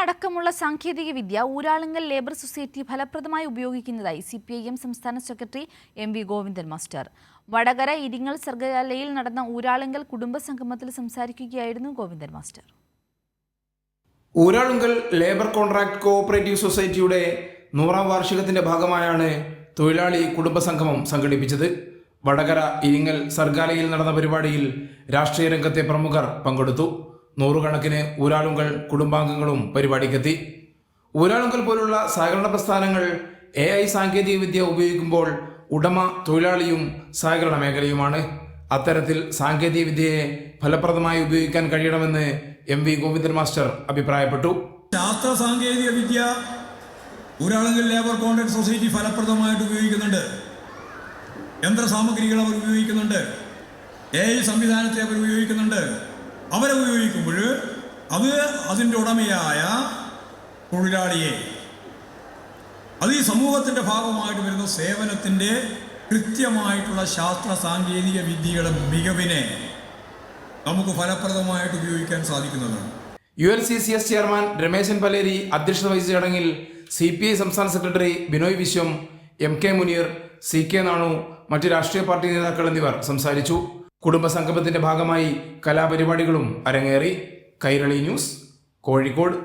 അടക്കമുള്ള സാങ്കേതികവിദ്യ Uralungal labour society ഫലപ്രദമായി ഉപയോഗിക്കുന്നതായി CPIM സംസ്ഥാന secretary MV Govindan master. Vadakara Iringal സർഗശാലയിൽ നടന്ന ഊരാളുങ്കൽ കുടുംബ സംഗമത്തിൽ സംസാരിക്കുകയായിരുന്നു Govindan master. Uralungal labour contract cooperative സൊസൈറ്റിയുടെ 100ാം വാർഷികത്തിന്റെ ഭാഗമായാണ് തൊഴിലാളി കുടുംബ സംഗമം സംഘടിപ്പിച്ചത്. വടകര ഇരിങ്ങൽ സർഗശാലയിൽ നടന്ന പരിപാടിയിൽ രാഷ്ട്രീയ രംഗത്തെ പ്രമുഖർ പങ്കെടുത്തു. 100 കണക്കിന് ഊരാളുങ്കൽ കുടുംബാംഗങ്ങളും പരിപാടിക്കെത്തി. ഊരാളുങ്കൽ പോലുള്ള സഹകരണ പ്രസ്ഥാനങ്ങൾ AI സാങ്കേതികവിദ്യ ഉപയോഗിക്കുമ്പോൾ ഉടമ തൊഴിലാളിയും സഹകരണ മേഖലയുമാണ്. അത്തരത്തിൽ സാങ്കേതികവിദ്യയെ ഫലപ്രദമായി ഉപയോഗിക്കാൻ കഴിയണമെന്ന് MV ഗോവിന്ദൻ മാസ്റ്റർ അഭിപ്രായപ്പെട്ടു. ശാസ്ത്ര സാങ്കേതിക വിദ്യ ഊരാളുങ്കൽ ലേബർ കോൺട്രാക്ട് സൊസൈറ്റി ഫലപ്രദമായിട്ട് ഉപയോഗിക്കുന്നുണ്ട്. യന്ത്രസാമഗ്രികൾ അവർ ഉപയോഗിക്കുന്നുണ്ട്. AI സംവിധാനത്തെ അവർ ഉപയോഗിക്കുന്നുണ്ട്. അവരെ ഉപയോഗിക്കുമ്പോൾ അത് അതിൻ്റെ ഉടമയായ തൊഴിലാളിയെ അത് ഈ സമൂഹത്തിൻ്റെ ഭാഗമായിട്ട് വരുന്ന സേവനത്തിൻ്റെ കൃത്യമായിട്ടുള്ള ശാസ്ത്ര സാങ്കേതിക വിദ്യയുടെ മികവിനെ നമുക്ക് ഫലപ്രദമായിട്ട് ഉപയോഗിക്കാൻ സാധിക്കുന്നതാണ്. ULCCS ചെയർമാൻ രമേശൻ പലേരി അധ്യക്ഷത വഹിച്ച ചടങ്ങിൽ CPI സംസ്ഥാന secretary Binoy Viswam, MK Muneer, CK Nanu, മറ്റ് രാഷ്ട്രീയ പാർട്ടി നേതാക്കൾ എന്നിവർ സംസാരിച്ചു. കുടുംബ സംഗമത്തിന്റെ ഭാഗമായി കലാപരിപാടികളും അരങ്ങേറി. കൈരളി ന്യൂസ്, കോഴിക്കോട്.